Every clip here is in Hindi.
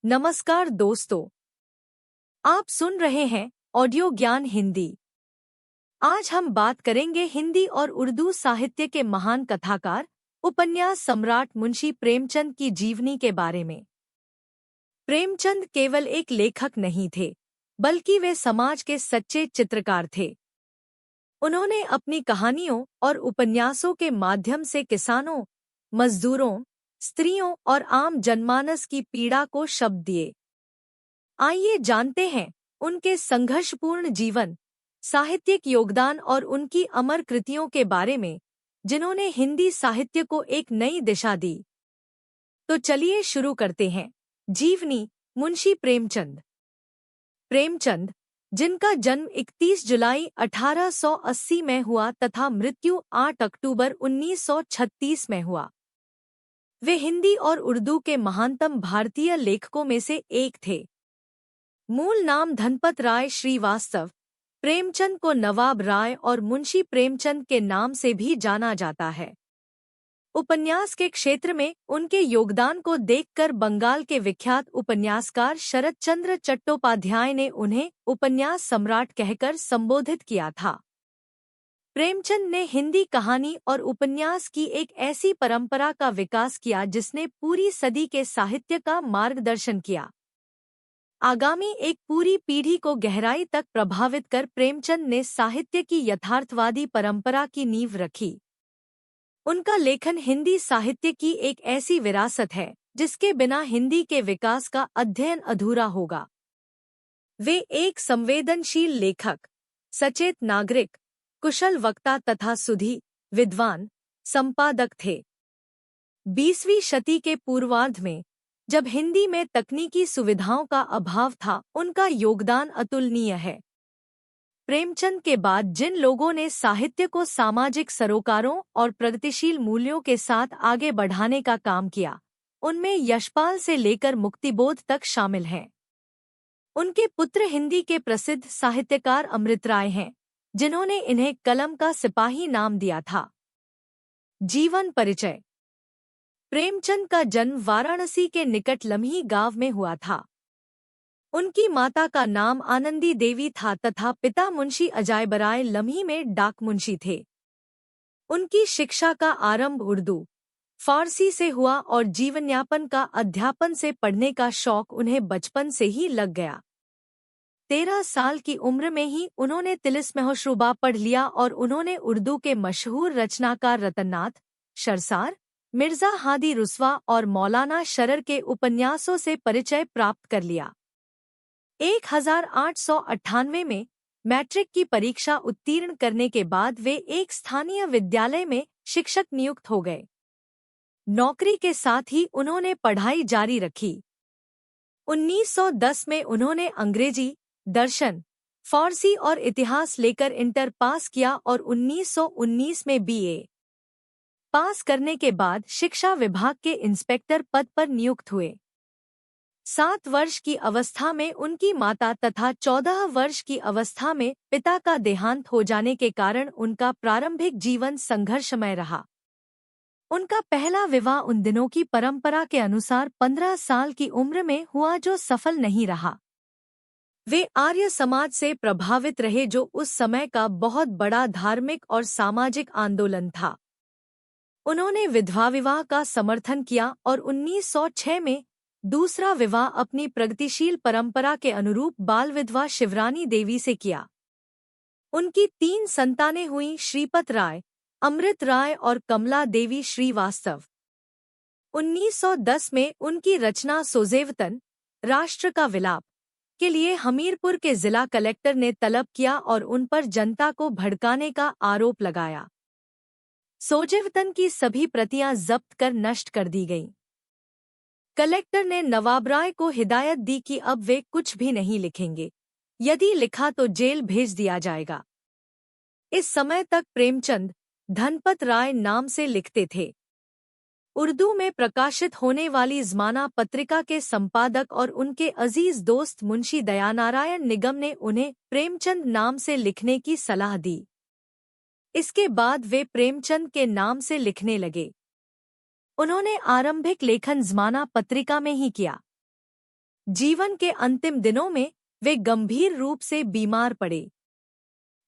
नमस्कार दोस्तों, आप सुन रहे हैं ऑडियो ज्ञान हिंदी। आज हम बात करेंगे हिंदी और उर्दू साहित्य के महान कथाकार, उपन्यास सम्राट मुंशी प्रेमचंद की जीवनी के बारे में। प्रेमचंद केवल एक लेखक नहीं थे, बल्कि वे समाज के सच्चे चित्रकार थे। उन्होंने अपनी कहानियों और उपन्यासों के माध्यम से किसानों, मजदूरों, स्त्रियों और आम जनमानस की पीड़ा को शब्द दिए। आइए जानते हैं उनके संघर्षपूर्ण जीवन, साहित्यिक योगदान और उनकी अमर कृतियों के बारे में, जिन्होंने हिंदी साहित्य को एक नई दिशा दी। तो चलिए शुरू करते हैं। जीवनी मुंशी प्रेमचंद। प्रेमचंद, जिनका जन्म 31 जुलाई 1880 में हुआ तथा मृत्यु 8 अक्टूबर 1936 में हुआ, वे हिंदी और उर्दू के महानतम भारतीय लेखकों में से एक थे। मूल नाम धनपत राय श्रीवास्तव, प्रेमचंद को नवाब राय और मुंशी प्रेमचंद के नाम से भी जाना जाता है। उपन्यास के क्षेत्र में उनके योगदान को देखकर बंगाल के विख्यात उपन्यासकार शरत चंद्र चट्टोपाध्याय ने उन्हें उपन्यास सम्राट कहकर संबोधित किया था। प्रेमचंद ने हिंदी कहानी और उपन्यास की एक ऐसी परंपरा का विकास किया जिसने पूरी सदी के साहित्य का मार्गदर्शन किया। आगामी एक पूरी पीढ़ी को गहराई तक प्रभावित कर प्रेमचंद ने साहित्य की यथार्थवादी परंपरा की नींव रखी। उनका लेखन हिंदी साहित्य की एक ऐसी विरासत है जिसके बिना हिंदी के विकास का अध्ययन अधूरा होगा। वे एक संवेदनशील लेखक, सचेत नागरिक, कुशल वक्ता तथा सुधी, विद्वान, संपादक थे। 20वीं शती के पूर्वार्ध में, जब हिंदी में तकनीकी सुविधाओं का अभाव था, उनका योगदान अतुलनीय है। प्रेमचंद के बाद जिन लोगों ने साहित्य को सामाजिक सरोकारों और प्रगतिशील मूल्यों के साथ आगे बढ़ाने का काम किया, उनमें यशपाल से लेकर मुक्तिबोध तक शामिल हैं। उनके पुत्र हिंदी के प्रसिद्ध साहित्यकार अमृत राय हैं, जिन्होंने इन्हें कलम का सिपाही नाम दिया था। जीवन परिचय। प्रेमचंद का जन्म वाराणसी के निकट लम्ही गांव में हुआ था। उनकी माता का नाम आनंदी देवी था तथा पिता मुंशी अजायबराय लम्ही में डाक मुंशी थे। उनकी शिक्षा का आरंभ उर्दू, फारसी से हुआ और जीवनयापन का अध्यापन से पढ़ने का शौक उन्हें बचपन से ही लग गया। 13 साल की उम्र में ही उन्होंने तिलिस्म-ए-मशरूबा पढ़ लिया और उन्होंने उर्दू के मशहूर रचनाकार रतननाथ, शरसार, मिर्जा हादी रुस्वा और मौलाना शरर के उपन्यासों से परिचय प्राप्त कर लिया। 1898 में मैट्रिक की परीक्षा उत्तीर्ण करने के बाद वे एक स्थानीय विद्यालय में शिक्षक नियुक्त हो गए। नौकरी के साथ ही उन्होंने पढ़ाई जारी रखी। 1910 में उन्होंने अंग्रेजी, दर्शन, फारसी और इतिहास लेकर इंटर पास किया और 1919 में बीए पास करने के बाद शिक्षा विभाग के इंस्पेक्टर पद पर नियुक्त हुए। 7 वर्ष की अवस्था में उनकी माता तथा 14 वर्ष की अवस्था में पिता का देहांत हो जाने के कारण उनका प्रारंभिक जीवन संघर्षमय रहा। उनका पहला विवाह उन दिनों की परंपरा के अनुसार 15 साल की उम्र में हुआ, जो सफल नहीं रहा। वे आर्य समाज से प्रभावित रहे, जो उस समय का बहुत बड़ा धार्मिक और सामाजिक आंदोलन था। उन्होंने विधवा विवाह का समर्थन किया और 1906 में दूसरा विवाह अपनी प्रगतिशील परंपरा के अनुरूप बाल विधवा शिवरानी देवी से किया। उनकी 3 संतानें हुईं, श्रीपत राय, अमृत राय और कमला देवी श्रीवास्तव। 1910 में उनकी रचना सोजेवतन, राष्ट्र का विलाप, के लिए हमीरपुर के जिला कलेक्टर ने तलब किया और उन पर जनता को भड़काने का आरोप लगाया। सोजेवतन की सभी प्रतियां जब्त कर नष्ट कर दी गईं। कलेक्टर ने नवाब राय को हिदायत दी कि अब वे कुछ भी नहीं लिखेंगे, यदि लिखा तो जेल भेज दिया जाएगा। इस समय तक प्रेमचंद धनपत राय नाम से लिखते थे। उर्दू में प्रकाशित होने वाली ज़माना पत्रिका के संपादक और उनके अजीज दोस्त मुंशी दयानारायण निगम ने उन्हें प्रेमचंद नाम से लिखने की सलाह दी। इसके बाद वे प्रेमचंद के नाम से लिखने लगे। उन्होंने आरंभिक लेखन ज़माना पत्रिका में ही किया। जीवन के अंतिम दिनों में वे गंभीर रूप से बीमार पड़े।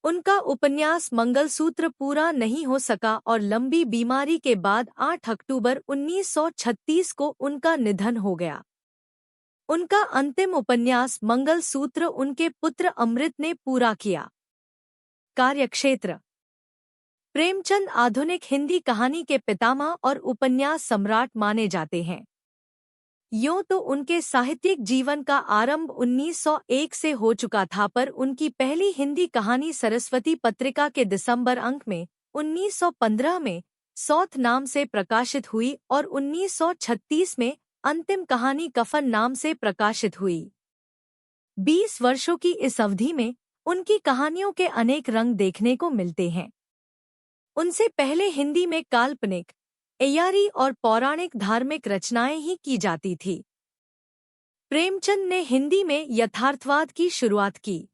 उनका उपन्यास मंगलसूत्र पूरा नहीं हो सका और लंबी बीमारी के बाद 8 अक्टूबर 1936 को उनका निधन हो गया। उनका अंतिम उपन्यास मंगलसूत्र उनके पुत्र अमृत ने पूरा किया। कार्यक्षेत्र। प्रेमचंद आधुनिक हिंदी कहानी के पितामह और उपन्यास सम्राट माने जाते हैं। यूं तो उनके साहित्यिक जीवन का आरंभ 1901 से हो चुका था, पर उनकी पहली हिंदी कहानी सरस्वती पत्रिका के दिसंबर अंक में 1915 में सौथ नाम से प्रकाशित हुई और 1936 में अंतिम कहानी कफन नाम से प्रकाशित हुई। 20 वर्षों की इस अवधि में उनकी कहानियों के अनेक रंग देखने को मिलते हैं। उनसे पहले हिंदी में काल्पनिक, एयारी और पौराणिक धार्मिक रचनाएं ही की जाती थी। प्रेमचंद ने हिंदी में यथार्थवाद की शुरुआत की।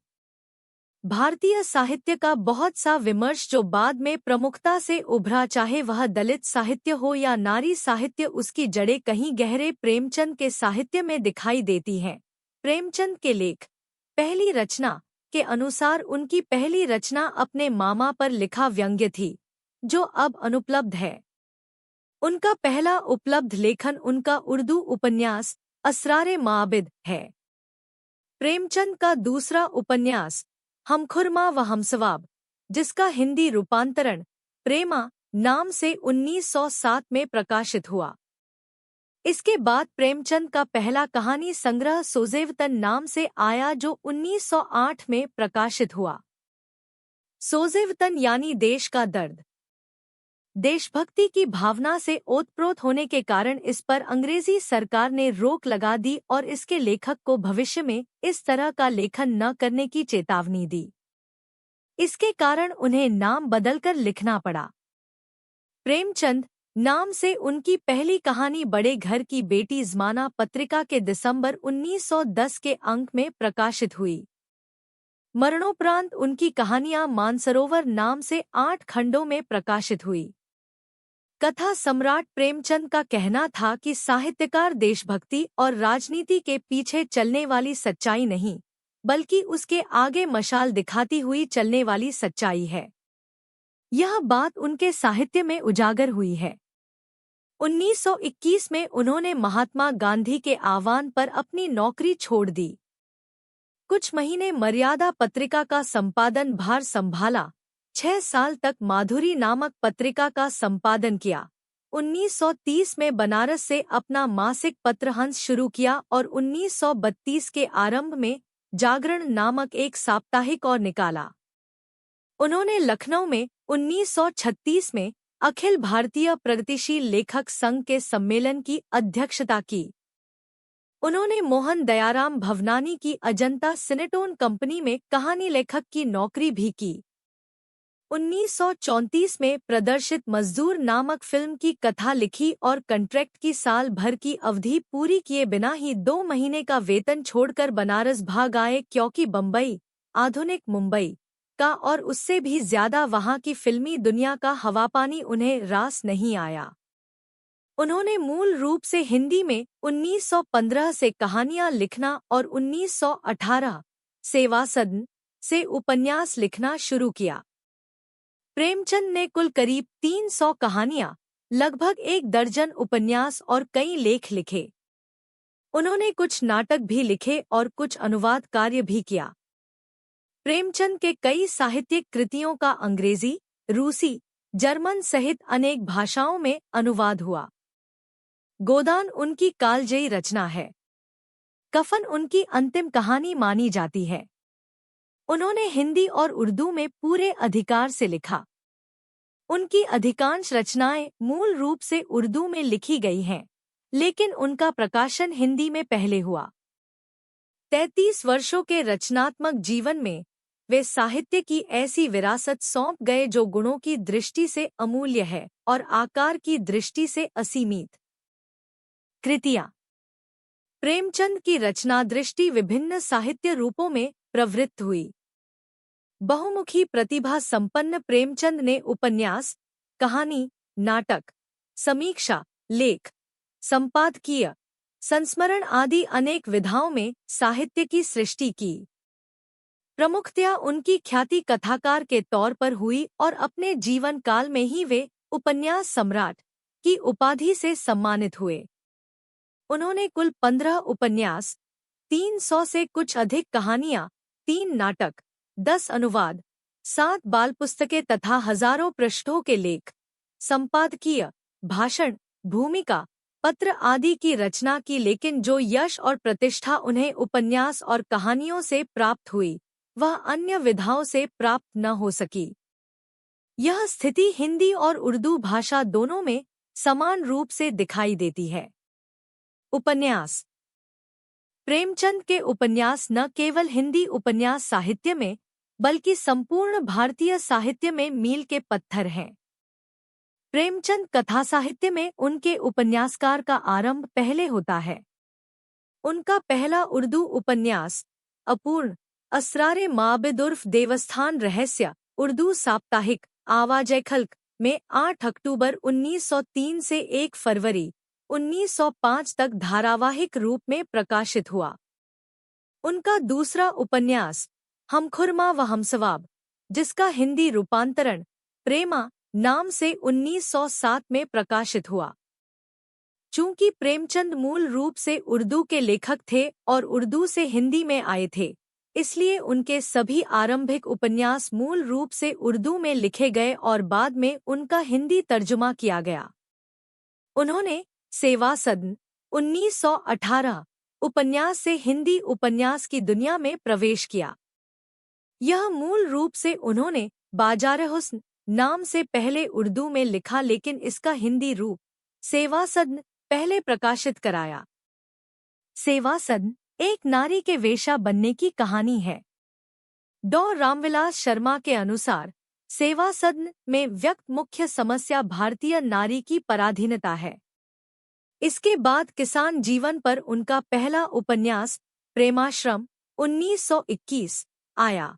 भारतीय साहित्य का बहुत सा विमर्श जो बाद में प्रमुखता से उभरा, चाहे वह दलित साहित्य हो या नारी साहित्य, उसकी जड़ें कहीं गहरे प्रेमचंद के साहित्य में दिखाई देती हैं। प्रेमचंद के लेख। पहली रचना के अनुसार उनकी पहली रचना अपने मामा पर लिखा व्यंग्य थी, जो अब अनुपलब्ध है। उनका पहला उपलब्ध लेखन उनका उर्दू उपन्यास असरारे माबिद है। प्रेमचंद का दूसरा उपन्यास हमखुरमा व हमसवाब, जिसका हिंदी रूपांतरण प्रेमा नाम से 1907 में प्रकाशित हुआ। इसके बाद प्रेमचंद का पहला कहानी संग्रह सोजेवतन नाम से आया, जो 1908 में प्रकाशित हुआ। सोजेवतन यानी देश का दर्द। देशभक्ति की भावना से ओतप्रोत होने के कारण इस पर अंग्रेजी सरकार ने रोक लगा दी और इसके लेखक को भविष्य में इस तरह का लेखन न करने की चेतावनी दी। इसके कारण उन्हें नाम बदलकर लिखना पड़ा। प्रेमचंद नाम से उनकी पहली कहानी बड़े घर की बेटी ज़माना पत्रिका के दिसंबर 1910 के अंक में प्रकाशित हुई। मरणोपरांत उनकी कहानियां मानसरोवर नाम से 8 खंडों में प्रकाशित हुई। कथा सम्राट प्रेमचंद का कहना था कि साहित्यकार देशभक्ति और राजनीति के पीछे चलने वाली सच्चाई नहीं, बल्कि उसके आगे मशाल दिखाती हुई चलने वाली सच्चाई है। यह बात उनके साहित्य में उजागर हुई है। 1921 में उन्होंने महात्मा गांधी के आह्वान पर अपनी नौकरी छोड़ दी। कुछ महीने मर्यादा पत्रिका का संपादन भार संभाला। 6 साल तक माधुरी नामक पत्रिका का संपादन किया। 1930 में बनारस से अपना मासिक पत्र हंस शुरू किया और 1932 के आरंभ में जागरण नामक एक साप्ताहिक और निकाला। उन्होंने लखनऊ में 1936 में अखिल भारतीय प्रगतिशील लेखक संघ के सम्मेलन की अध्यक्षता की। उन्होंने मोहन दयाराम भवनानी की अजंता सिनेटोन कंपनी में कहानी लेखक की नौकरी भी की। 1934 में प्रदर्शित मजदूर नामक फिल्म की कथा लिखी और कॉन्ट्रैक्ट की साल भर की अवधि पूरी किए बिना ही 2 महीने का वेतन छोड़कर बनारस भाग आए, क्योंकि बम्बई, आधुनिक मुंबई का और उससे भी ज्यादा वहां की फिल्मी दुनिया का हवापानी उन्हें रास नहीं आया। उन्होंने मूल रूप से हिंदी में 1915 से कहानियां लिखना और 1918 सेवा सदन से उपन्यास लिखना शुरू किया। प्रेमचंद ने कुल करीब 300 कहानियां, लगभग 1 दर्जन उपन्यास और कई लेख लिखे। उन्होंने कुछ नाटक भी लिखे और कुछ अनुवाद कार्य भी किया। प्रेमचंद के कई साहित्यिक कृतियों का अंग्रेजी, रूसी, जर्मन सहित अनेक भाषाओं में अनुवाद हुआ। गोदान उनकी कालजयी रचना है। कफन उनकी अंतिम कहानी मानी जाती है। उन्होंने हिंदी और उर्दू में पूरे अधिकार से लिखा। उनकी अधिकांश रचनाएं मूल रूप से उर्दू में लिखी गई हैं, लेकिन उनका प्रकाशन हिंदी में पहले हुआ। 33 वर्षों के रचनात्मक जीवन में वे साहित्य की ऐसी विरासत सौंप गए जो गुणों की दृष्टि से अमूल्य है और आकार की दृष्टि से असीमित। कृतियां। प्रेमचंद की रचना दृष्टि विभिन्न साहित्य रूपों में प्रवृत्त हुई। बहुमुखी प्रतिभा संपन्न प्रेमचंद ने उपन्यास, कहानी, नाटक, समीक्षा, लेख, संपादकीय, संस्मरण आदि अनेक विधाओं में साहित्य की सृष्टि की। प्रमुखतया उनकी ख्याति कथाकार के तौर पर हुई और अपने जीवन काल में ही वे उपन्यास सम्राट की उपाधि से सम्मानित हुए। उन्होंने कुल 15 उपन्यास, 300 से कुछ अधिक कहानियां, 3 नाटक, 10 अनुवाद, 7 बाल पुस्तकें तथा हजारों पृष्ठों के लेख, संपादकीय, भाषण, भूमिका, पत्र आदि की रचना की, लेकिन जो यश और प्रतिष्ठा उन्हें उपन्यास और कहानियों से प्राप्त हुई वह अन्य विधाओं से प्राप्त न हो सकी। यह स्थिति हिंदी और उर्दू भाषा दोनों में समान रूप से दिखाई देती है। उपन्यास। प्रेमचंद के उपन्यास न केवल हिंदी उपन्यास साहित्य में बल्कि संपूर्ण भारतीय साहित्य में मील के पत्थर हैं। प्रेमचंद कथा साहित्य में उनके उपन्यासकार का आरंभ पहले होता है। उनका पहला उर्दू उपन्यास अपूर्ण असरारे माबिद उर्फ देवस्थान रहस्य उर्दू साप्ताहिक आवाज़े खल्क में 8 अक्टूबर 1903 से 1 फरवरी 1905 तक धारावाहिक रूप में प्रकाशित हुआ। उनका दूसरा उपन्यास हमखुरमा व हमसवाब, जिसका हिंदी रूपांतरण प्रेमा नाम से 1907 में प्रकाशित हुआ। चूंकि प्रेमचंद मूल रूप से उर्दू के लेखक थे और उर्दू से हिंदी में आए थे, इसलिए उनके सभी आरंभिक उपन्यास मूल रूप से उर्दू में लिखे गए और बाद में उनका हिंदी तर्जुमा किया गया। उन्होंने सेवा सदन 1918 उपन्यास से हिंदी उपन्यास की दुनिया में प्रवेश किया। यह मूल रूप से उन्होंने बाजार हुस्न नाम से पहले उर्दू में लिखा, लेकिन इसका हिंदी रूप सेवा सदन पहले प्रकाशित कराया। सेवा सदन एक नारी के वेश्या बनने की कहानी है। डॉ रामविलास शर्मा के अनुसार सेवा सदन में व्यक्त मुख्य समस्या भारतीय नारी की पराधीनता है। इसके बाद किसान जीवन पर उनका पहला उपन्यास प्रेमाश्रम 1921 आया।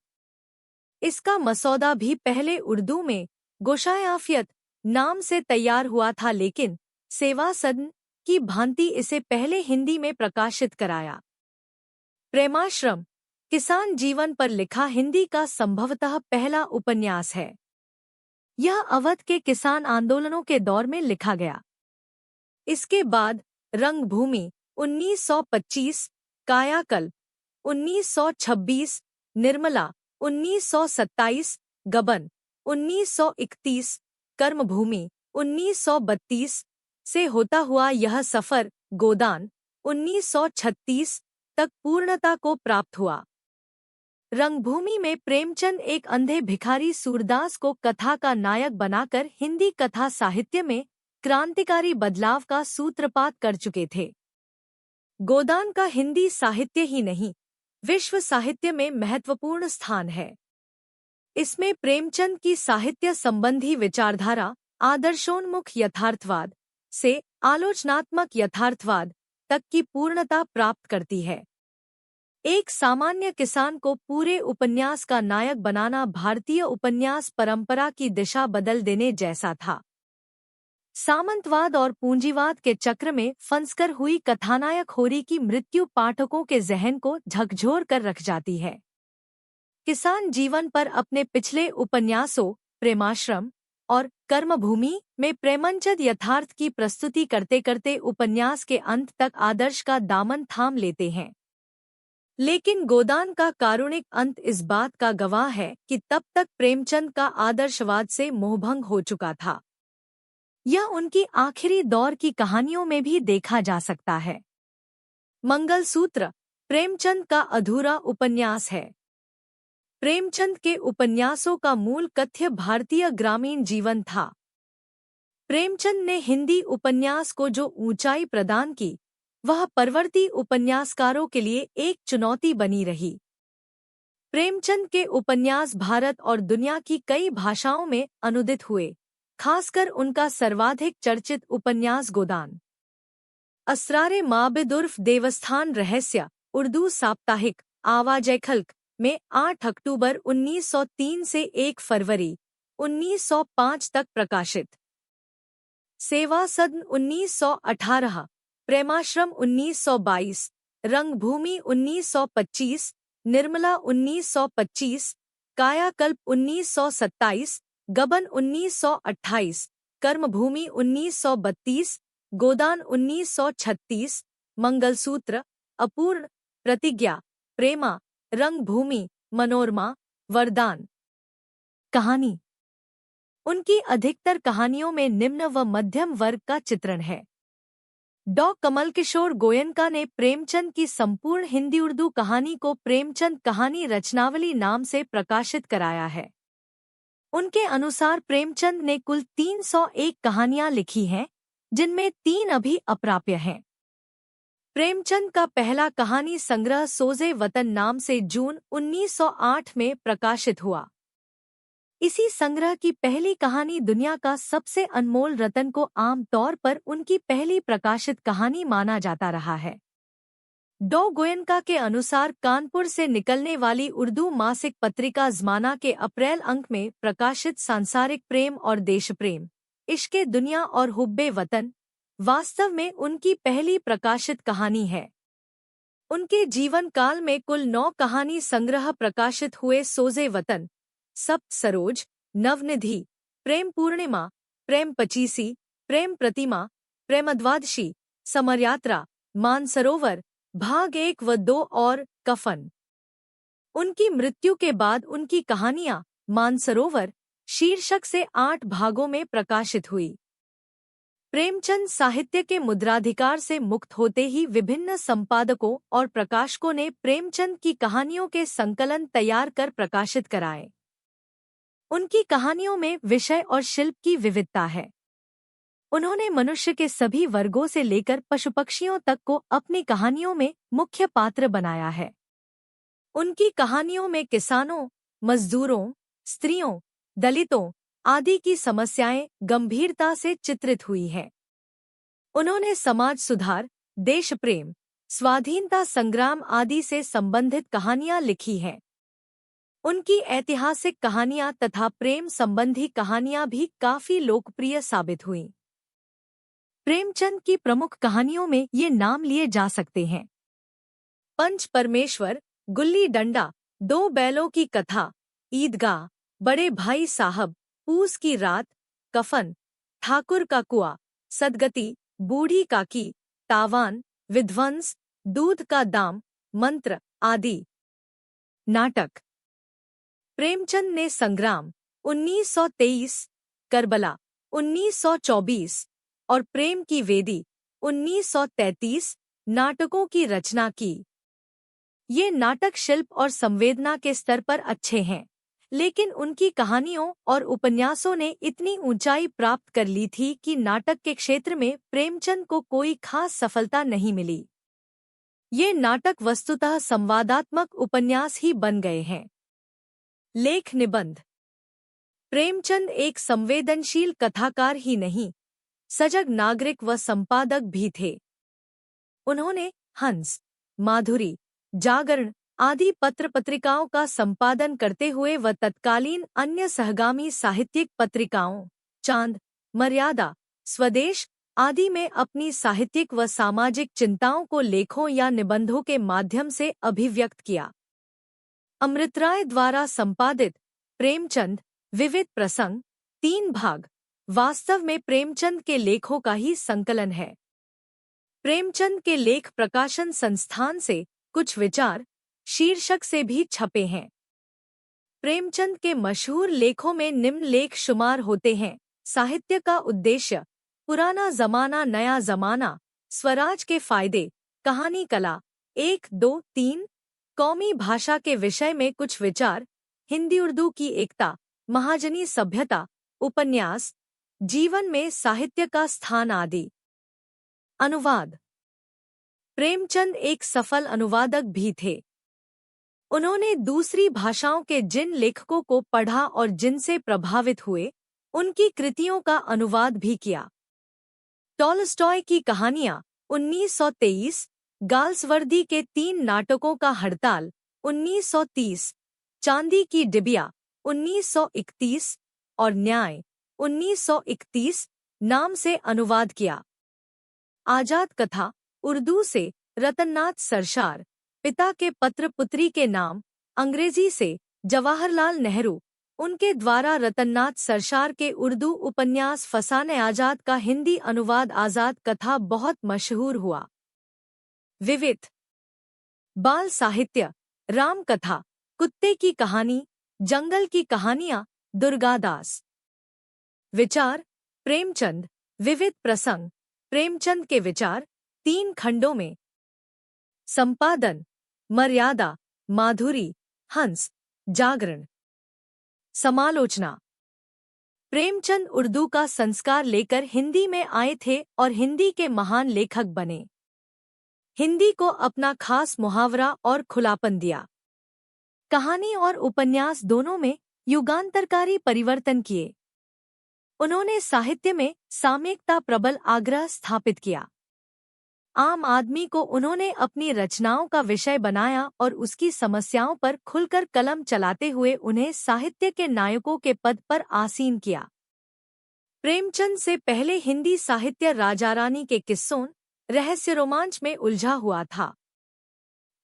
इसका मसौदा भी पहले उर्दू में गोशायाफियत नाम से तैयार हुआ था, लेकिन सेवा सदन की भांति इसे पहले हिंदी में प्रकाशित कराया। प्रेमाश्रम किसान जीवन पर लिखा हिंदी का संभवतः पहला उपन्यास है। यह अवध के किसान आंदोलनों के दौर में लिखा गया। इसके बाद रंगभूमि 1925, कायाकल्प 1926, निर्मला 1927, गबन 1931, कर्मभूमि 1932 से होता हुआ यह सफर गोदान 1936 तक पूर्णता को प्राप्त हुआ। रंगभूमि में प्रेमचंद एक अंधे भिखारी सूरदास को कथा का नायक बनाकर हिंदी कथा साहित्य में क्रांतिकारी बदलाव का सूत्रपात कर चुके थे। गोदान का हिंदी साहित्य ही नहीं, विश्व साहित्य में महत्वपूर्ण स्थान है। इसमें प्रेमचंद की साहित्य संबंधी विचारधारा आदर्शोन्मुख यथार्थवाद से आलोचनात्मक यथार्थवाद तक की पूर्णता प्राप्त करती है। एक सामान्य किसान को पूरे उपन्यास का नायक बनाना भारतीय उपन्यास परंपरा की दिशा बदल देने जैसा था। सामंतवाद और पूंजीवाद के चक्र में फंसकर हुई कथानायक होरी की मृत्यु पाठकों के जहन को झकझोर कर रख जाती है। किसान जीवन पर अपने पिछले उपन्यासों प्रेमाश्रम और कर्मभूमि में प्रेमचंद यथार्थ की प्रस्तुति करते करते उपन्यास के अंत तक आदर्श का दामन थाम लेते हैं। लेकिन गोदान का कारुणिक अंत इस बात का गवाह है कि तब तक प्रेमचंद का आदर्शवाद से मोहभंग हो चुका था। यह उनकी आखिरी दौर की कहानियों में भी देखा जा सकता है। मंगलसूत्र प्रेमचंद का अधूरा उपन्यास है। प्रेमचंद के उपन्यासों का मूल कथ्य भारतीय ग्रामीण जीवन था। प्रेमचंद ने हिंदी उपन्यास को जो ऊंचाई प्रदान की, वह परवर्ती उपन्यासकारों के लिए एक चुनौती बनी रही। प्रेमचंद के उपन्यास भारत और दुनिया की कई भाषाओं में अनुदित हुए, खासकर उनका सर्वाधिक चर्चित उपन्यास गोदान। असरारे माबिद उर्फ देवस्थान रहस्य उर्दू साप्ताहिक आवाज़े खल्क में 8 अक्टूबर 1903 से 1 फरवरी 1905 तक प्रकाशित। सेवा सदन 1918 प्रेमाश्रम 1922, रंगभूमि 1925, निर्मला 1925, कायाकल्प 1927, गबन 1928, कर्मभूमि 1932, गोदान 1936, मंगलसूत्र, अपूर्ण, प्रतिज्ञा, प्रेमा, रंगभूमि, मनोरमा, वरदान। कहानी। उनकी अधिकतर कहानियों में निम्न व मध्यम वर्ग का चित्रण है। डॉ कमलकिशोर गोयनका ने प्रेमचंद की संपूर्ण हिंदी उर्दू कहानी को प्रेमचंद कहानी रचनावली नाम से प्रकाशित कराया है। उनके अनुसार प्रेमचंद ने कुल 301 कहानियां लिखी हैं, जिनमें 3 अभी अप्राप्य हैं। प्रेमचंद का पहला कहानी संग्रह सोज़े वतन नाम से जून 1908 में प्रकाशित हुआ। इसी संग्रह की पहली कहानी दुनिया का सबसे अनमोल रतन को आम तौर पर उनकी पहली प्रकाशित कहानी माना जाता रहा है। डॉ गोयनका के अनुसार कानपुर से निकलने वाली उर्दू मासिक पत्रिका ज़माना के अप्रैल अंक में प्रकाशित सांसारिक प्रेम और देशप्रेम, इश्क़े दुनिया और हुब्बे वतन वास्तव में उनकी पहली प्रकाशित कहानी है। उनके जीवन काल में कुल 9 कहानी संग्रह प्रकाशित हुए। सोज़े वतन, सप्त सरोज, नवनिधि, प्रेम पूर्णिमा, प्रेम पचीसी, प्रेम प्रतिमा, प्रेमद्वादशी, समरयात्रा, मानसरोवर, भाग 1 व 2 और कफन। उनकी मृत्यु के बाद उनकी कहानियां मानसरोवर शीर्षक से 8 भागों में प्रकाशित हुई। प्रेमचंद साहित्य के मुद्राधिकार से मुक्त होते ही विभिन्न संपादकों और प्रकाशकों ने प्रेमचंद की कहानियों के संकलन तैयार कर प्रकाशित कराए। उनकी कहानियों में विषय और शिल्प की विविधता है। उन्होंने मनुष्य के सभी वर्गों से लेकर पशु पक्षियों तक को अपनी कहानियों में मुख्य पात्र बनाया है। उनकी कहानियों में किसानों, मजदूरों, स्त्रियों, दलितों आदि की समस्याएं गंभीरता से चित्रित हुई हैं। उन्होंने समाज सुधार, देश प्रेम, स्वाधीनता संग्राम आदि से संबंधित कहानियां लिखी हैं। उनकी ऐतिहासिक कहानियां तथा प्रेम संबंधी कहानियां भी काफी लोकप्रिय साबित हुईं। प्रेमचंद की प्रमुख कहानियों में ये नाम लिए जा सकते हैं: पंच परमेश्वर, गुल्ली डंडा, 2 बैलों की कथा, ईदगाह, बड़े भाई साहब, पूस की रात, कफन, ठाकुर का कुआं, सदगति, बूढ़ी काकी, तावान, विध्वंस, दूध का दाम, मंत्र आदि। नाटक। प्रेमचंद ने संग्राम 1923, करबला 1924 और प्रेम की वेदी 1933 नाटकों की रचना की। ये नाटक शिल्प और संवेदना के स्तर पर अच्छे हैं, लेकिन उनकी कहानियों और उपन्यासों ने इतनी ऊंचाई प्राप्त कर ली थी कि नाटक के क्षेत्र में प्रेमचंद को कोई खास सफलता नहीं मिली। ये नाटक वस्तुतः संवादात्मक उपन्यास ही बन गए हैं। लेख निबंध। प्रेमचंद एक संवेदनशील कथाकार ही नहीं, सजग नागरिक व संपादक भी थे। उन्होंने हंस, माधुरी, जागरण आदि पत्र-पत्रिकाओं का संपादन करते हुए व तत्कालीन अन्य सहगामी साहित्यिक पत्रिकाओं चांद, मर्यादा, स्वदेश आदि में अपनी साहित्यिक व सामाजिक चिंताओं को लेखों या निबंधों के माध्यम से अभिव्यक्त किया। अमृतराय द्वारा संपादित प्रेमचंद विविध प्रसंग 3 भाग वास्तव में प्रेमचंद के लेखों का ही संकलन है। प्रेमचंद के लेख प्रकाशन संस्थान से कुछ विचार शीर्षक से भी छपे हैं। प्रेमचंद के मशहूर लेखों में निम्न लेख शुमार होते हैं: साहित्य का उद्देश्य, पुराना जमाना नया जमाना, स्वराज के फायदे, कहानी कला, 1, 2, 3, कौमी भाषा के विषय में कुछ विचार, हिंदी उर्दू की एकता, महाजनी सभ्यता, उपन्यास, जीवन में साहित्य का स्थान आदि। अनुवाद। प्रेमचंद एक सफल अनुवादक भी थे। उन्होंने दूसरी भाषाओं के जिन लेखकों को पढ़ा और जिनसे प्रभावित हुए, उनकी कृतियों का अनुवाद भी किया। टॉलस्टॉय की कहानियां 1923, गाल्सवर्दी के 3 नाटकों का हड़ताल 1930, चांदी की डिबिया 1931 और न्याय 1931 नाम से अनुवाद किया। आजाद कथा उर्दू से रतननाथ सरशार, पिता के पत्र पुत्री के नाम, अंग्रेजी से जवाहरलाल नेहरू। उनके द्वारा रतननाथ सरशार के उर्दू उपन्यास फसाने आजाद का हिंदी अनुवाद आजाद कथा बहुत मशहूर हुआ। विविध बाल साहित्य, राम कथा, कुत्ते की कहानी, जंगल की कहानियां, दुर्गादास। विचार, प्रेमचंद, विविध प्रसंग, प्रेमचंद के विचार, 3 खंडों में। संपादन, मर्यादा, माधुरी, हंस, जागरण। समालोचना। प्रेमचंद उर्दू का संस्कार लेकर हिंदी में आए थे और हिंदी के महान लेखक बने। हिंदी को अपना खास मुहावरा और खुलापन दिया। कहानी और उपन्यास दोनों में युगांतरकारी परिवर्तन किए। उन्होंने साहित्य में सामयिकता प्रबल आग्रह स्थापित किया। आम आदमी को उन्होंने अपनी रचनाओं का विषय बनाया और उसकी समस्याओं पर खुलकर कलम चलाते हुए उन्हें साहित्य के नायकों के पद पर आसीन किया। प्रेमचंद से पहले हिंदी साहित्य राजा रानी के किस्सों, रहस्य रोमांच में उलझा हुआ था।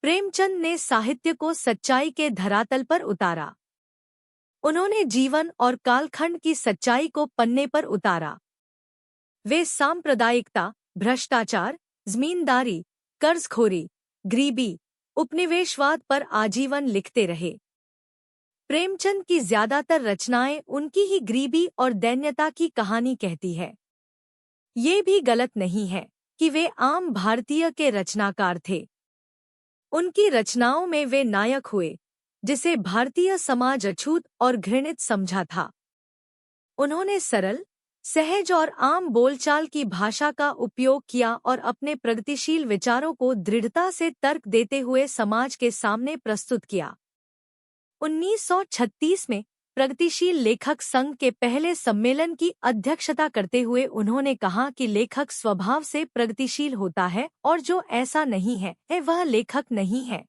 प्रेमचंद ने साहित्य को सच्चाई के धरातल पर उतारा। उन्होंने जीवन और कालखंड की सच्चाई को पन्ने पर उतारा। वे सांप्रदायिकता, भ्रष्टाचार, जमींदारी, कर्जखोरी, गरीबी, उपनिवेशवाद पर आजीवन लिखते रहे। प्रेमचंद की ज्यादातर रचनाएं उनकी ही गरीबी और दैन्यता की कहानी कहती है। ये भी गलत नहीं है कि वे आम भारतीय के रचनाकार थे। उनकी रचनाओं में वे नायक हुए जिसे भारतीय समाज अछूत और घृणित समझा था। उन्होंने सरल, सहज और आम बोलचाल की भाषा का उपयोग किया और अपने प्रगतिशील विचारों को दृढ़ता से तर्क देते हुए समाज के सामने प्रस्तुत किया। 1936 में प्रगतिशील लेखक संघ के पहले सम्मेलन की अध्यक्षता करते हुए उन्होंने कहा कि लेखक स्वभाव से प्रगतिशील होता है और जो ऐसा नहीं है वह लेखक नहीं है।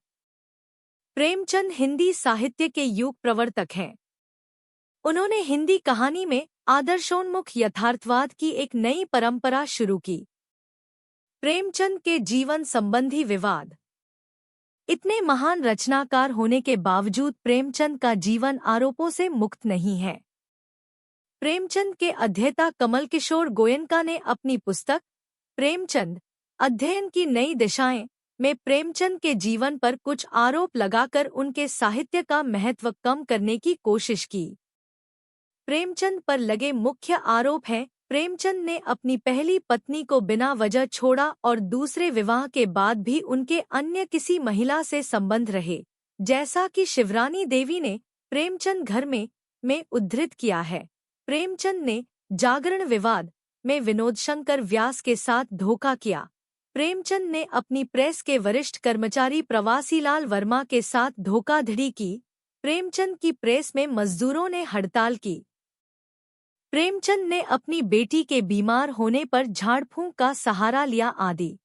प्रेमचंद हिंदी साहित्य के युग प्रवर्तक हैं। उन्होंने हिंदी कहानी में आदर्शोन्मुख यथार्थवाद की एक नई परंपरा शुरू की। प्रेमचंद के जीवन संबंधी विवाद। इतने महान रचनाकार होने के बावजूद प्रेमचंद का जीवन आरोपों से मुक्त नहीं है। प्रेमचंद के अध्येता कमल किशोर गोयनका ने अपनी पुस्तक प्रेमचंद, अध्ययन की नई दिशाएं में प्रेमचंद के जीवन पर कुछ आरोप लगाकर उनके साहित्य का महत्व कम करने की कोशिश की। प्रेमचंद पर लगे मुख्य आरोप हैं, प्रेमचंद ने अपनी पहली पत्नी को बिना वजह छोड़ा और दूसरे विवाह के बाद भी उनके अन्य किसी महिला से संबंध रहे, जैसा कि शिवरानी देवी ने प्रेमचंद घर में उद्धृत किया है। प्रेमचंद ने जागरण विवाद में विनोद शंकर व्यास के साथ धोखा किया। प्रेमचंद ने अपनी प्रेस के वरिष्ठ कर्मचारी प्रवासीलाल वर्मा के साथ धोखाधड़ी की। प्रेमचंद की प्रेस में मजदूरों ने हड़ताल की। प्रेमचंद ने अपनी बेटी के बीमार होने पर झाड़फूंक का सहारा लिया आदि।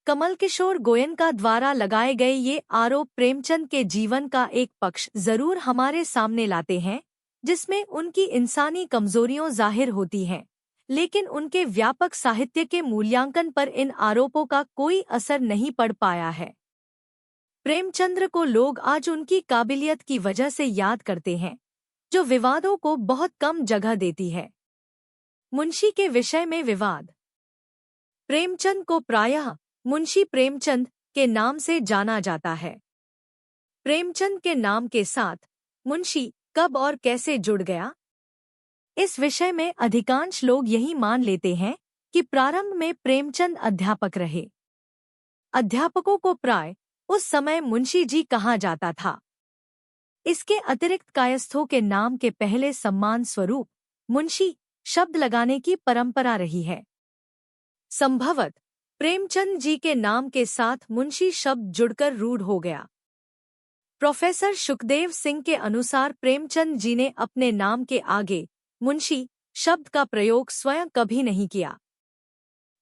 कमल किशोर गोयनका द्वारा लगाए गए ये आरोप प्रेमचंद के जीवन का एक पक्ष जरूर हमारे सामने लाते हैं, जिसमें उनकी इंसानी कमजोरियां जाहिर होती हैं, लेकिन उनके व्यापक साहित्य के मूल्यांकन पर इन आरोपों का कोई असर नहीं पड़ पाया है। प्रेमचंद्र को लोग आज उनकी काबिलियत की वजह से याद करते हैं, जो विवादों को बहुत कम जगह देती है। मुंशी के विषय में विवाद। प्रेमचंद को प्रायः मुंशी प्रेमचंद के नाम से जाना जाता है। प्रेमचंद के नाम के साथ मुंशी कब और कैसे जुड़ गया, इस विषय में अधिकांश लोग यही मान लेते हैं कि प्रारंभ में प्रेमचंद अध्यापक रहे। अध्यापकों को प्राय उस समय मुंशी जी कहा जाता था। इसके अतिरिक्त कायस्थों के नाम के पहले सम्मान स्वरूप मुंशी शब्द लगाने की परंपरा रही है। संभवत प्रेमचंद जी के नाम के साथ मुंशी शब्द जुड़कर रूढ़ हो गया। प्रोफेसर सुखदेव सिंह के अनुसार प्रेमचंद जी ने अपने नाम के आगे मुंशी शब्द का प्रयोग स्वयं कभी नहीं किया।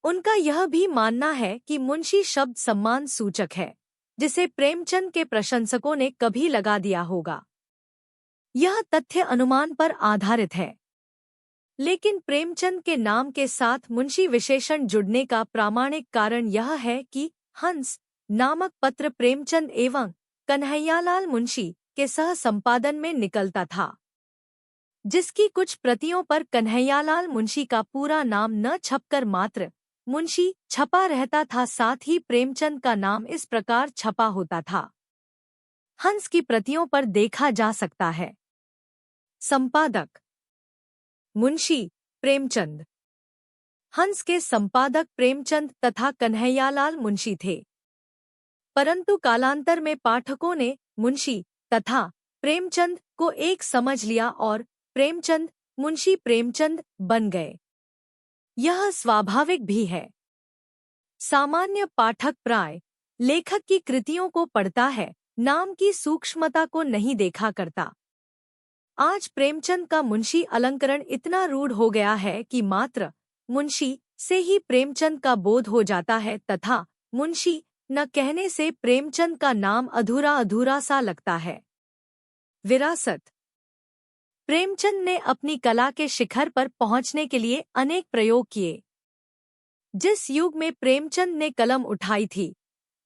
उनका यह भी मानना है कि मुंशी शब्द सम्मान सूचक है, जिसे प्रेमचंद के प्रशंसकों ने कभी लगा दिया होगा। यह तथ्य अनुमान पर आधारित है। लेकिन प्रेमचंद के नाम के साथ मुंशी विशेषण जुड़ने का प्रामाणिक कारण यह है कि हंस नामक पत्र प्रेमचंद एवं कन्हैयालाल मुंशी के सह संपादन में निकलता था, जिसकी कुछ प्रतियों पर कन्हैयालाल मुंशी का पूरा नाम न छपकर मात्र मुंशी छपा रहता था। साथ ही प्रेमचंद का नाम इस प्रकार छपा होता था। हंस की प्रतियों पर देखा जा सकता है। संपादक मुंशी प्रेमचंद। हंस के संपादक प्रेमचंद तथा कन्हैयालाल मुंशी थे, परंतु कालांतर में पाठकों ने मुंशी तथा प्रेमचंद को एक समझ लिया और प्रेमचंद मुंशी प्रेमचंद बन गए। यह स्वाभाविक भी है। सामान्य पाठक प्राय लेखक की कृतियों को पढ़ता है, नाम की सूक्ष्मता को नहीं देखा करता। आज प्रेमचंद का मुंशी अलंकरण इतना रूढ़ हो गया है कि मात्र मुंशी से ही प्रेमचंद का बोध हो जाता है तथा मुंशी न कहने से प्रेमचंद का नाम अधूरा अधूरा सा लगता है। विरासत। प्रेमचंद ने अपनी कला के शिखर पर पहुंचने के लिए अनेक प्रयोग किए। जिस युग में प्रेमचंद ने कलम उठाई थी,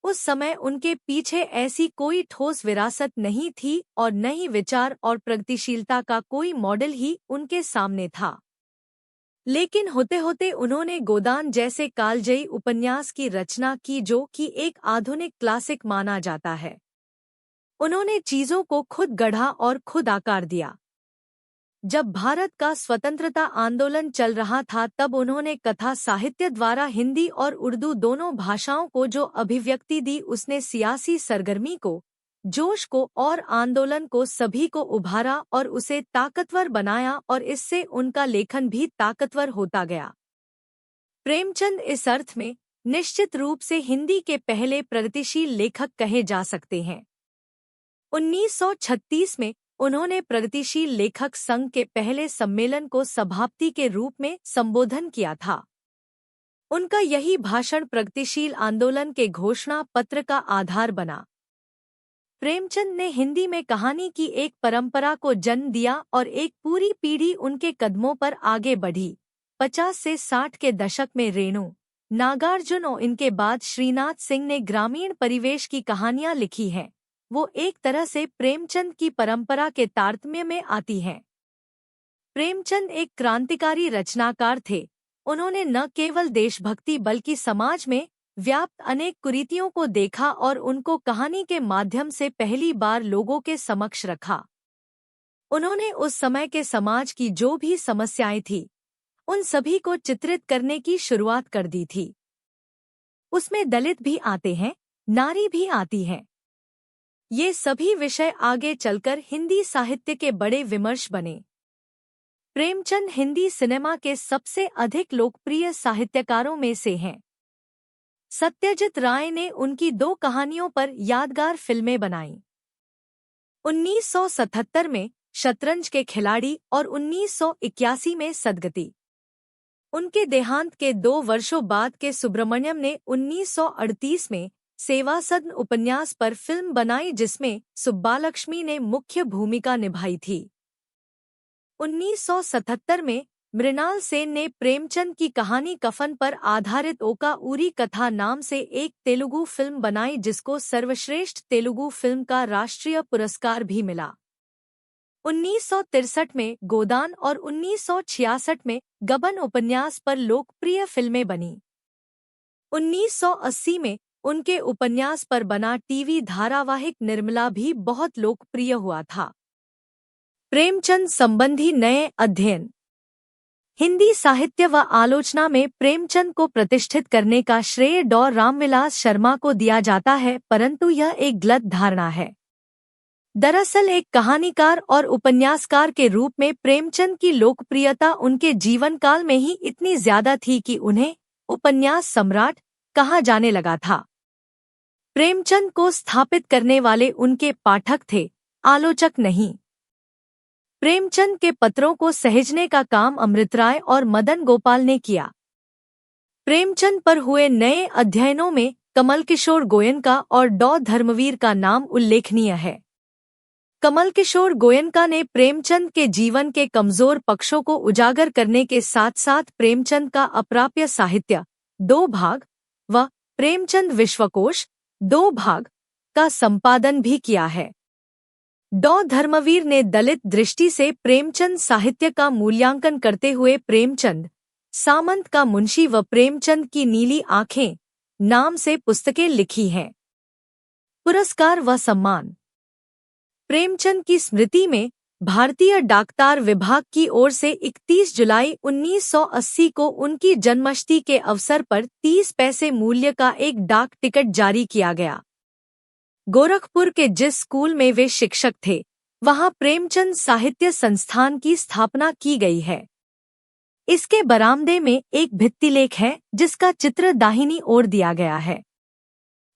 उस समय उनके पीछे ऐसी कोई ठोस विरासत नहीं थी और न ही विचार और प्रगतिशीलता का कोई मॉडल ही उनके सामने था। लेकिन होते होते उन्होंने गोदान जैसे कालजयी उपन्यास की रचना की, जो कि एक आधुनिक क्लासिक माना जाता है। उन्होंने चीजों को खुद गढ़ा और खुद आकार दिया। जब भारत का स्वतंत्रता आंदोलन चल रहा था, तब उन्होंने कथा साहित्य द्वारा हिंदी और उर्दू दोनों भाषाओं को जो अभिव्यक्ति दी, उसने सियासी सरगर्मी को, जोश को और आंदोलन को सभी को उभारा और उसे ताकतवर बनाया और इससे उनका लेखन भी ताकतवर होता गया। प्रेमचंद इस अर्थ में निश्चित रूप से हिंदी के पहले प्रगतिशील लेखक कहे जा सकते हैं। 1936 में उन्होंने प्रगतिशील लेखक संघ के पहले सम्मेलन को सभापति के रूप में संबोधन किया था। उनका यही भाषण प्रगतिशील आंदोलन के घोषणा पत्र का आधार बना। प्रेमचंद ने हिंदी में कहानी की एक परंपरा को जन्म दिया और एक पूरी पीढ़ी उनके कदमों पर आगे बढ़ी। 50 से 60 के दशक में रेणु, नागार्जुन और इनके बाद श्रीनाथ सिंह ने ग्रामीण परिवेश की कहानियां लिखी हैं। वो एक तरह से प्रेमचंद की परंपरा के तारतम्य में आती हैं। प्रेमचंद एक क्रांतिकारी रचनाकार थे। उन्होंने न केवल देशभक्ति बल्कि समाज में व्याप्त अनेक कुरीतियों को देखा और उनको कहानी के माध्यम से पहली बार लोगों के समक्ष रखा। उन्होंने उस समय के समाज की जो भी समस्याएं थी, उन सभी को चित्रित करने की शुरुआत कर दी थी। उसमें दलित भी आते हैं, नारी भी आती है। ये सभी विषय आगे चलकर हिंदी साहित्य के बड़े विमर्श बने। प्रेमचंद हिंदी सिनेमा के सबसे अधिक लोकप्रिय साहित्यकारों में से हैं। सत्यजीत राय ने उनकी 2 कहानियों पर यादगार फिल्में बनाईं। 1977 में शतरंज के खिलाड़ी और 1981 में सदगति। उनके देहांत के 2 वर्षों बाद के सुब्रमण्यम ने 1938 में सेवा सदन उपन्यास पर फिल्म बनाई, जिसमें सुब्बालक्ष्मी ने मुख्य भूमिका निभाई थी। 1977 में मृणाल सेन ने प्रेमचंद की कहानी कफन पर आधारित ओका उरी कथा नाम से एक तेलुगु फिल्म बनाई, जिसको सर्वश्रेष्ठ तेलुगु फिल्म का राष्ट्रीय पुरस्कार भी मिला। 1963 में गोदान और 1966 में गबन उपन्यास पर लोकप्रिय फिल्में बनी। 1980 में उनके उपन्यास पर बना टीवी धारावाहिक निर्मला भी बहुत लोकप्रिय हुआ था। प्रेमचंद संबंधी नए अध्ययन। हिंदी साहित्य व आलोचना में प्रेमचंद को प्रतिष्ठित करने का श्रेय डॉ रामविलास शर्मा को दिया जाता है, परंतु यह एक गलत धारणा है। दरअसल एक कहानीकार और उपन्यासकार के रूप में प्रेमचंद की लोकप्रियता उनके जीवन काल में ही इतनी ज्यादा थी कि उन्हें उपन्यास सम्राट कहा जाने लगा था। प्रेमचंद को स्थापित करने वाले उनके पाठक थे, आलोचक नहीं। प्रेमचंद के पत्रों को सहेजने का काम अमृत राय और मदन गोपाल ने किया। प्रेमचंद पर हुए नए अध्ययनों में कमल किशोर गोयनका और डॉ धर्मवीर का नाम उल्लेखनीय है। कमल किशोर गोयनका ने प्रेमचंद के जीवन के कमजोर पक्षों को उजागर करने के साथ साथ प्रेमचंद का अप्राप्य साहित्य 2 भाग व प्रेमचंद विश्वकोश 2 भाग का संपादन भी किया है। डॉ धर्मवीर ने दलित दृष्टि से प्रेमचंद साहित्य का मूल्यांकन करते हुए प्रेमचंद सामंत का मुंशी व प्रेमचंद की नीली आंखें नाम से पुस्तकें लिखी हैं। पुरस्कार व सम्मान। प्रेमचंद की स्मृति में भारतीय डाकतार विभाग की ओर से 31 जुलाई 1980 को उनकी जन्मशती के अवसर पर 30 पैसे मूल्य का एक डाक टिकट जारी किया गया। गोरखपुर के जिस स्कूल में वे शिक्षक थे, वहां प्रेमचंद साहित्य संस्थान की स्थापना की गई है। इसके बरामदे में एक भित्तिलेख है जिसका चित्र दाहिनी ओर दिया गया है।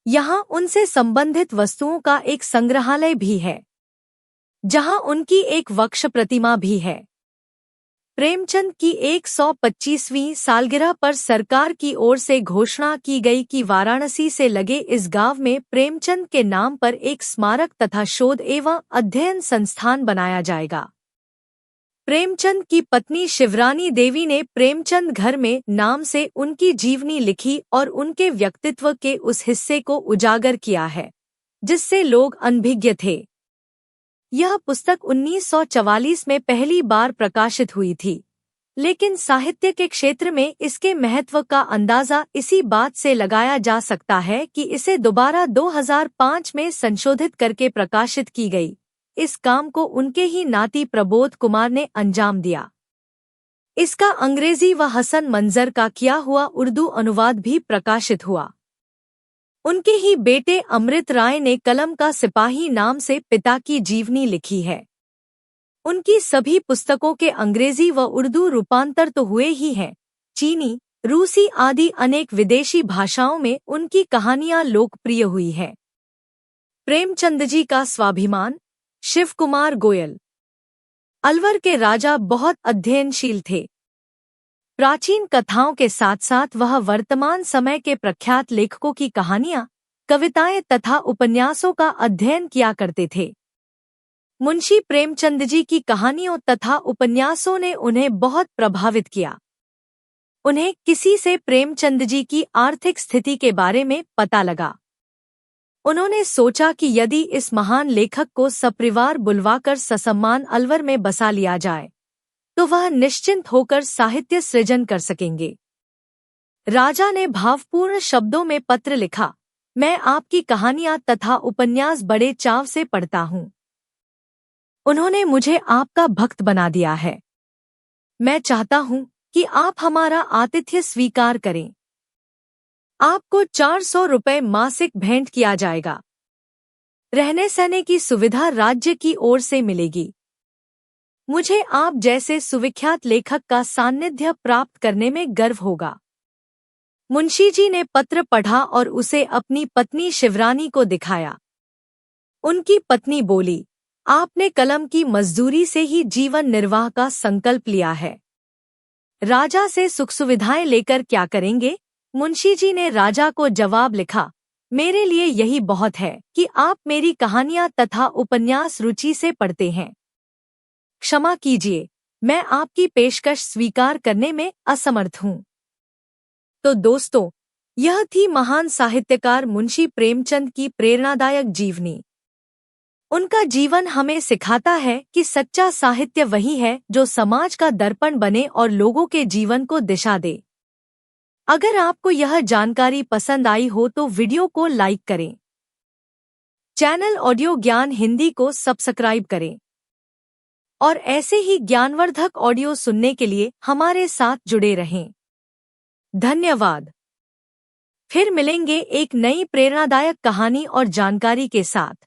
यहाँ उनसे संबंधित वस्तुओं का एक संग्रहालय भी है, जहाँ उनकी एक वक्ष प्रतिमा भी है। प्रेमचंद की 125वीं सालगिरह पर सरकार की ओर से घोषणा की गई कि वाराणसी से लगे इस गांव में प्रेमचंद के नाम पर एक स्मारक तथा शोध एवं अध्ययन संस्थान बनाया जाएगा। प्रेमचंद की पत्नी शिवरानी देवी ने प्रेमचंद घर में नाम से उनकी जीवनी लिखी और उनके व्यक्तित्व के उस हिस्से को उजागर किया है जिससे लोग अनभिज्ञ थे। यह पुस्तक 1944 में पहली बार प्रकाशित हुई थी, लेकिन साहित्य के क्षेत्र में इसके महत्व का अंदाजा इसी बात से लगाया जा सकता है कि इसे दोबारा 2005 में संशोधित करके प्रकाशित की गई। इस काम को उनके ही नाती प्रबोध कुमार ने अंजाम दिया। इसका अंग्रेजी व हसन मंजर का किया हुआ उर्दू अनुवाद भी प्रकाशित हुआ। उनके ही बेटे अमृत राय ने कलम का सिपाही नाम से पिता की जीवनी लिखी है। उनकी सभी पुस्तकों के अंग्रेजी व उर्दू रूपांतर तो हुए ही हैं, चीनी, रूसी आदि अनेक विदेशी भाषाओं में उनकी कहानियां लोकप्रिय हुई है। प्रेमचंद जी का स्वाभिमान। शिव कुमार गोयल। अलवर के राजा बहुत अध्ययनशील थे। प्राचीन कथाओं के साथ साथ वह वर्तमान समय के प्रख्यात लेखकों की कहानियां, कविताएं तथा उपन्यासों का अध्ययन किया करते थे। मुंशी प्रेमचंद जी की कहानियों तथा उपन्यासों ने उन्हें बहुत प्रभावित किया। उन्हें किसी से प्रेमचंद जी की आर्थिक स्थिति के बारे में पता लगा। उन्होंने सोचा कि यदि इस महान लेखक को सपरिवार बुलवाकर ससम्मान अलवर में बसा लिया जाए तो वह निश्चिंत होकर साहित्य सृजन कर सकेंगे। राजा ने भावपूर्ण शब्दों में पत्र लिखा, मैं आपकी कहानियां तथा उपन्यास बड़े चाव से पढ़ता हूँ। उन्होंने मुझे आपका भक्त बना दिया है। मैं चाहता हूँ कि आप हमारा आतिथ्य स्वीकार करें। आपको 400 रुपये मासिक भेंट किया जाएगा। रहने सहने की सुविधा राज्य की ओर से मिलेगी। मुझे आप जैसे सुविख्यात लेखक का सान्निध्य प्राप्त करने में गर्व होगा। मुंशी जी ने पत्र पढ़ा और उसे अपनी पत्नी शिवरानी को दिखाया। उनकी पत्नी बोली, आपने कलम की मजदूरी से ही जीवन निर्वाह का संकल्प लिया है। राजा से सुख सुविधाएं लेकर क्या करेंगे? मुंशी जी ने राजा को जवाब लिखा, मेरे लिए यही बहुत है कि आप मेरी कहानियां तथा उपन्यास रुचि से पढ़ते हैं। क्षमा कीजिए, मैं आपकी पेशकश स्वीकार करने में असमर्थ हूँ। तो दोस्तों, यह थी महान साहित्यकार मुंशी प्रेमचंद की प्रेरणादायक जीवनी। उनका जीवन हमें सिखाता है कि सच्चा साहित्य वही है जो समाज का दर्पण बने और लोगों के जीवन को दिशा दे। अगर आपको यह जानकारी पसंद आई हो तो वीडियो को लाइक करें। चैनल ऑडियो ज्ञान हिंदी को सब्सक्राइब करें और ऐसे ही ज्ञानवर्धक ऑडियो सुनने के लिए हमारे साथ जुड़े रहें। धन्यवाद। फिर मिलेंगे एक नई प्रेरणादायक कहानी और जानकारी के साथ।